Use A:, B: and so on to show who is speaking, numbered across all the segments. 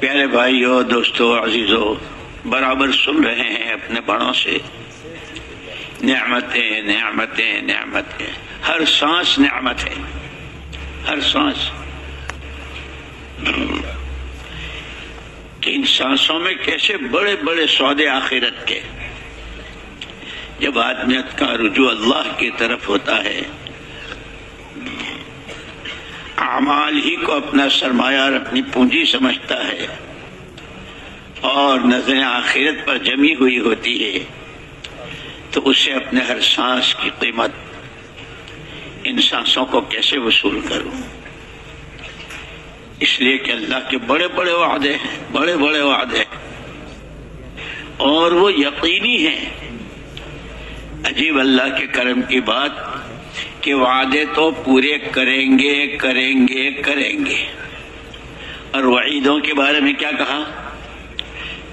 A: پیارے بھائیو، دوستو، عزیزو، برابر سن رہے ہیں اپنے بڑوں سے نعمتیں نعمتیں نعمتیں، ہر سانس نعمت ہے، ہر سانس۔ کہ ان سانسوں میں کیسے بڑے بڑے سودے آخرت کے، جب آدمی کا رجوع اللہ کی طرف ہوتا ہے، اعمال ہی کو اپنا سرمایہ اور اپنی پونجی سمجھتا ہے اور نظریں آخرت پر جمی ہوئی ہوتی ہے، تو اسے اپنے ہر سانس کی قیمت، ان سانسوں کو کیسے وصول کروں؟ اس لیے کہ اللہ کے بڑے بڑے وعدے ہیں، بڑے بڑے وعدے، اور وہ یقینی ہیں۔ عجیب اللہ کے کرم کی بات کہ وعدے تو پورے کریں گے کریں گے کریں گے، اور وعیدوں کے بارے میں کیا کہا؟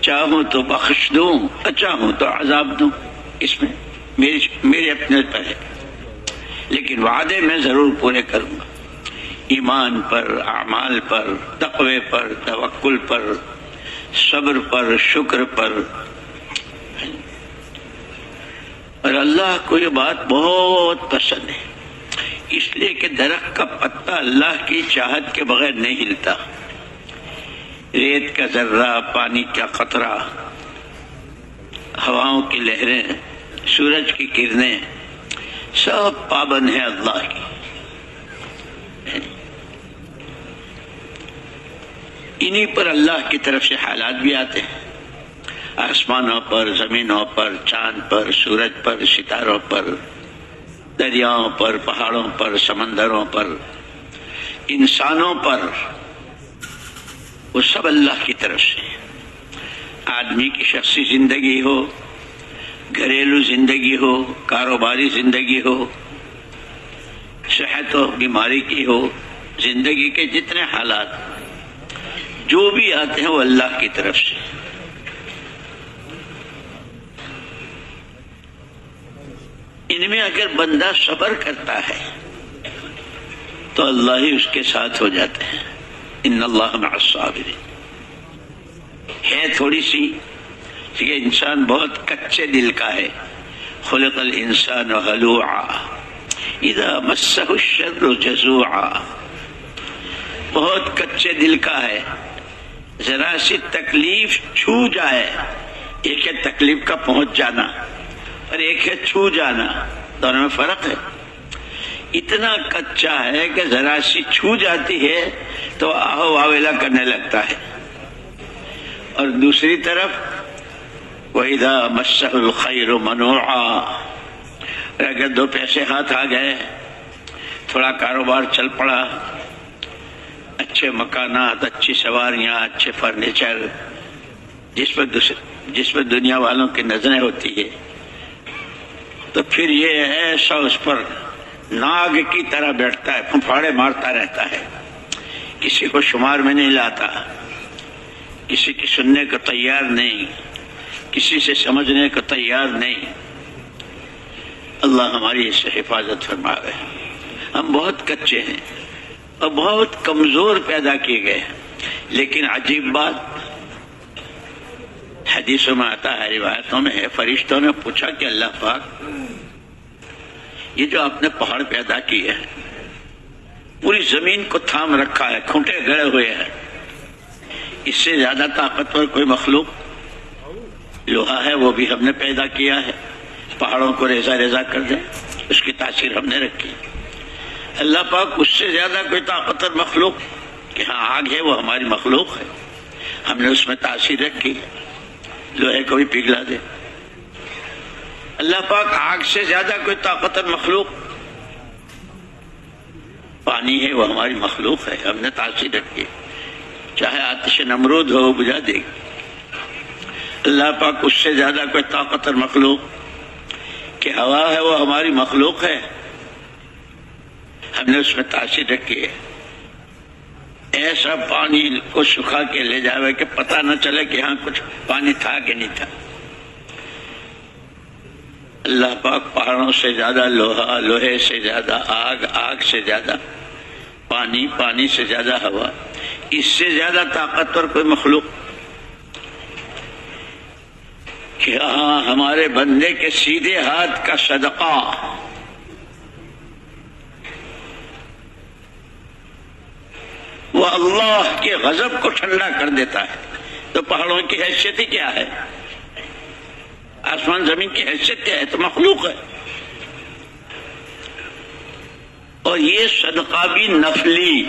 A: چاہوں تو بخش دوں، چاہوں تو عذاب دوں، اس میں میرے اپنے پر ہے، لیکن وعدے میں ضرور پورے کروں گا، ایمان پر، اعمال پر، تقوی پر، توکل پر، صبر پر، شکر پر۔ اور اللہ کو یہ بات بہت پسند ہے، اس لیے کہ درخت کا پتا اللہ کی چاہت کے بغیر نہیں ہلتا، ریت کا ذرہ، پانی کا قطرہ، ہواؤں کی لہریں، سورج کی کرنیں، سب پابند ہیں اللہ کی۔ انہی پر اللہ کی طرف سے حالات بھی آتے ہیں، آسمانوں پر، زمینوں پر، چاند پر، سورج پر، ستاروں پر، دریاؤں پر، پہاڑوں پر، سمندروں پر، انسانوں پر، وہ سب اللہ کی طرف سے۔ آدمی کی شخصی زندگی ہو، گھریلو زندگی ہو، کاروباری زندگی ہو، صحت و بیماری کی ہو، زندگی کے جتنے حالات جو بھی آتے ہیں وہ اللہ کی طرف سے۔ ان میں اگر بندہ صبر کرتا ہے تو اللہ ہی اس کے ساتھ ہو جاتے ہیں، ان اللہ مع الصابرین۔ ہے تھوڑی سی کہ انسان بہت کچے دل کا ہے، خلق الانسان ہلوعا اذا مسہ الشر جزوعا، بہت کچے دل کا ہے، ذرا سی تکلیف چھو جائے، ایک ہے تکلیف کا پہنچ جانا اور ایک ہے چھو جانا، دونوں میں فرق ہے۔ اتنا کچا ہے کہ ذرا سی چھو جاتی ہے تو آہو واویلا کرنے لگتا ہے، اور دوسری طرف وَإِذَا مَسَّهُ الْخَيْرُ مَنُوعًا، اگر دو پیسے ہاتھ آ گئے، تھوڑا کاروبار چل پڑا، اچھے مکانات، اچھی سواریاں، اچھے فرنیچر، جس پر دنیا والوں کی نظریں ہوتی ہے، تو پھر یہ ایسا اس پر ناگ کی طرح بیٹھتا ہے، پھپھاڑے مارتا رہتا ہے، کسی کو شمار میں نہیں لاتا، کسی کی سننے کو تیار نہیں، کسی سے سمجھنے کو تیار نہیں۔ اللہ ہماری اس سے حفاظت فرمائے۔ ہم بہت کچے ہیں اور بہت کمزور پیدا کیے گئے ہیں، لیکن عجیب بات حدیثوں میں آتا ہے، روایتوں میں ہے، فرشتوں نے پوچھا کہ اللہ پاک، یہ جو آپ نے پہاڑ پیدا کیے ہیں، پوری زمین کو تھام رکھا ہے، کھوٹے گڑے ہوئے ہیں، اس سے زیادہ طاقتور کوئی مخلوق؟ لوہا ہے، وہ بھی ہم نے پیدا کیا ہے، پہاڑوں کو ریزہ ریزہ کر دیں، اس کی تاثیر ہم نے رکھی۔ اللہ پاک اس سے زیادہ کوئی طاقتور مخلوق؟ کہ ہاں آگ ہے، وہ ہماری مخلوق ہے، ہم نے اس میں تاثیر رکھی، لوہے کو بھی پگھلا دے۔ اللہ پاک آگ سے زیادہ کوئی طاقتور مخلوق؟ پانی ہے، وہ ہماری مخلوق ہے، ہم نے تاثیر رکھی، چاہے آتش نمرود ہو بجھا دے گی۔ اللہ پاک اس سے زیادہ کوئی طاقتور مخلوق؟ کہ ہوا ہے، وہ ہماری مخلوق ہے، ہم نے اس میں تاثیر رکھی ہے، ایسا پانی کو سکھا کے لے جاوے کہ پتہ نہ چلے کہ ہاں کچھ پانی تھا کہ نہیں تھا۔ اللہ پاک پہاڑوں سے زیادہ لوہا، لوہے سے زیادہ آگ، آگ سے زیادہ پانی، پانی سے زیادہ ہوا، اس سے زیادہ طاقتور کوئی مخلوق کہ ہاں ہمارے بندے کے سیدھے ہاتھ کا صدقہ وہ اللہ کے غضب کو ٹھنڈا کر دیتا ہے، تو پہاڑوں کی حیثیت ہی کیا ہے؟ آسمان زمین کی حیثیت کیا ہے؟ تو مخلوق ہے. اور یہ صدقہ بھی نفلی،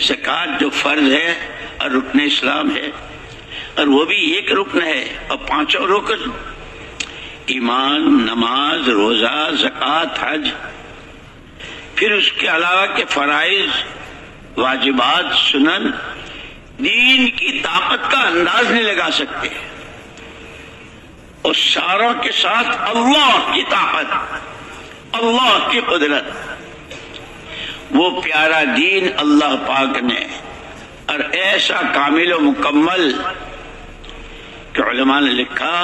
A: زکوٰۃ جو فرض ہے اور رکن اسلام ہے، اور وہ بھی ایک رکن ہے، اور پانچوں رکن ایمان، نماز، روزہ، زکوٰۃ، حج، پھر اس کے علاوہ کے فرائض، واجبات، سنن، دین کی طاقت کا انداز نہیں لگا سکتے. اور ساروں کے ساتھ اللہ کی طاقت، اللہ کی قدرت، وہ پیارا دین اللہ پاک نے، اور ایسا کامل و مکمل کہ علماء نے لکھا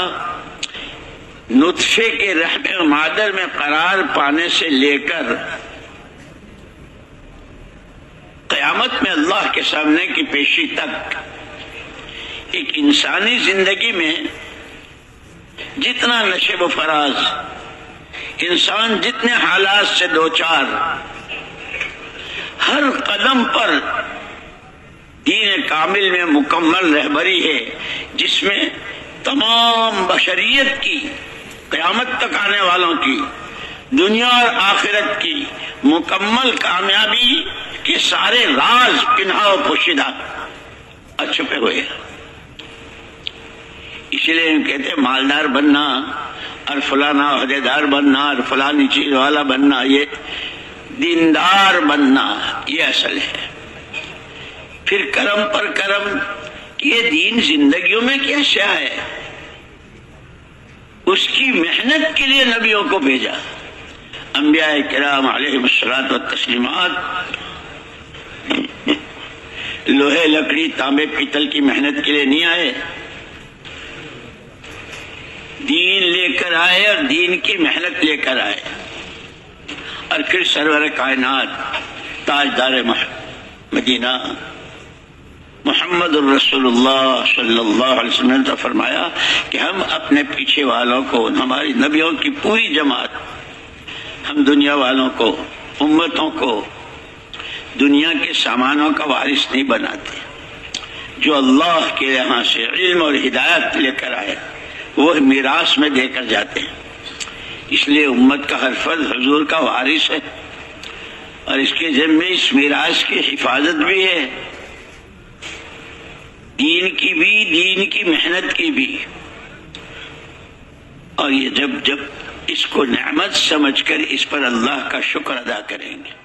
A: نطفے کے رحم مادر میں قرار پانے سے لے کر قیامت میں اللہ کے سامنے کی پیشی تک ایک انسانی زندگی میں جتنا نشیب و فراز، انسان جتنے حالات سے دوچار، ہر قدم پر دین کامل میں مکمل رہبری ہے، جس میں تمام بشریت کی، قیامت تک آنے والوں کی، دنیا اور آخرت کی مکمل کامیابی کے سارے راز پنہا و پوشیدہ اور چھپے ہوئے. اسی لیے ہم کہتے ہیں مالدار بننا اور فلانا عہدیدار بننا اور فلانی چیز والا بننا، یہ دیندار بننا یہ اصل ہے. پھر کرم پر کرم، یہ دین زندگیوں میں کیا شے ہے، اس کی محنت کے لیے نبیوں کو بھیجا. انبیاء کرام علیہم الصلوۃ والتسلیمات لوہے، لکڑی، تانبے، پیتل کی محنت کے لیے نہیں آئے، دین لے کر آئے اور دین کی محنت لے کر آئے. اور پھر سرور کائنات تاجدار مدینہ محمد الرسول اللہ صلی اللہ علیہ وسلم نے فرمایا کہ ہم اپنے پیچھے والوں کو، ہماری نبیوں کی پوری جماعت، ہم دنیا والوں کو، امتوں کو دنیا کے سامانوں کا وارث نہیں بناتے. جو اللہ کے یہاں سے علم اور ہدایت لے کر آئے وہ میراث میں دے کر جاتے ہیں. اس لیے امت کا ہر فرد حضور کا وارث ہے، اور اس کے ذمے اس میراث کی حفاظت بھی ہے، دین کی بھی، دین کی محنت کی بھی. اور یہ جب اس کو نعمت سمجھ کر اس پر اللہ کا شکر ادا کریں گے